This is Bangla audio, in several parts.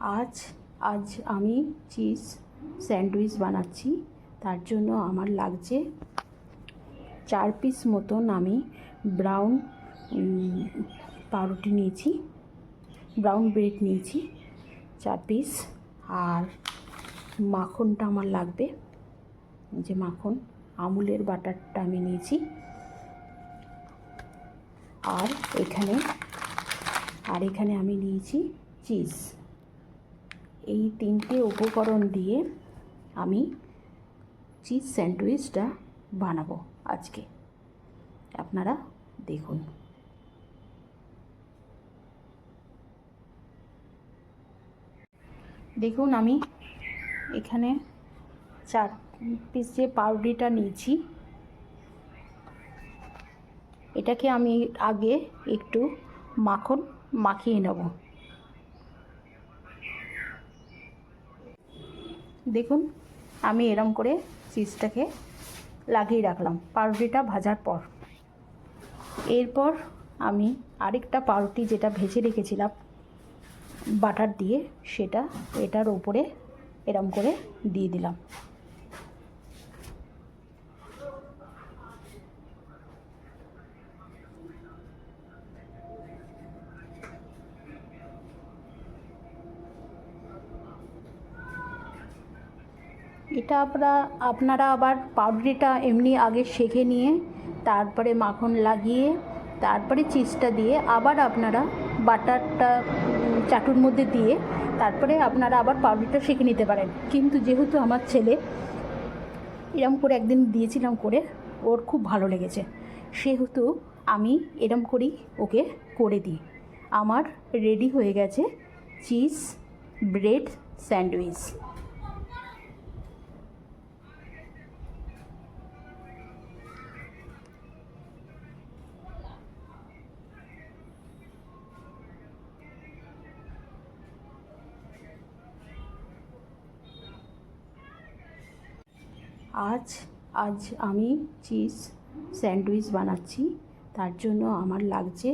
আজ আজ আমি চিজ স্যান্ডউইচ বানাচ্ছি। তার জন্য আমার লাগছে 4 পিস মতন আমি ব্রাউন পাউরুটি নিয়েছি, ব্রাউন ব্রেড নিয়েছি 4 পিস। আর মাখনটা আমার লাগবে, যে মাখন আমুলের বাটারটা আমি নিয়েছি। আর এখানে আমি নিয়েছি চিজ। এই 3টে উপকরণ দিয়ে আমি চিজ স্যান্ডউইচটা বানাবো আজকে। আপনারা দেখুন। দেখুন, আমি এখানে 4 পিস যে পাউরুটিটা নিয়েছি, এটাকে আমি আগে একটু মাখন মাখিয়ে নেব। দেখুন, আমি এরম করে চিজটাকে লাগিয়ে রাখলাম পাউরুটিটা ভাজার পর। এরপর আমি আরেকটা পাউরুটি যেটা ভেজে রেখেছিলাম বাটার দিয়ে, সেটা এটার ওপরে এরম করে দিয়ে দিলাম। এটা আপনারা আবার পাউরুটিটা এমনি আগে সেঁকে নিয়ে তারপরে মাখন লাগিয়ে তারপরে চিজটা দিয়ে আবার আপনারা বাটারটা চাটুর মধ্যে দিয়ে তারপরে আপনারা আবার পাউরুটিটা সেঁকে নিতে পারেন। কিন্তু যেহেতু আমার ছেলে এরম করে একদিন দিয়েছিলাম করে, ওর খুব ভালো লেগেছে, সেহেতু আমি এরম করেই ওকে করে দিই। আমার রেডি হয়ে গেছে চিজ ব্রেড স্যান্ডউইচ। আজ আমি চিজ স্যান্ডউইচ বানাচ্ছি। তার জন্য আমার লাগছে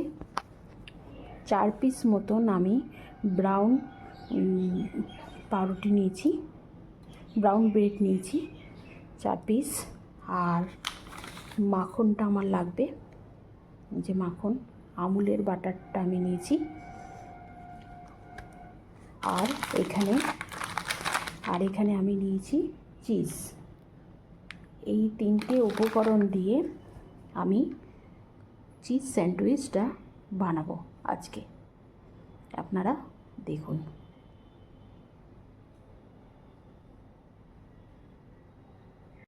4 পিস মতন আমি ব্রাউন পাউরুটি নিয়েছি, ব্রাউন ব্রেড নিয়েছি 4 পিস। আর মাখনটা আমার লাগবে, যে মাখন আমুলের বাটারটা আমি নিয়েছি। আর এখানে আমি নিয়েছি চিজ। এই 3টে উপকরণ দিয়ে আমি চিজ স্যান্ডউইচটা বানাবো আজকে। আপনারা দেখুন।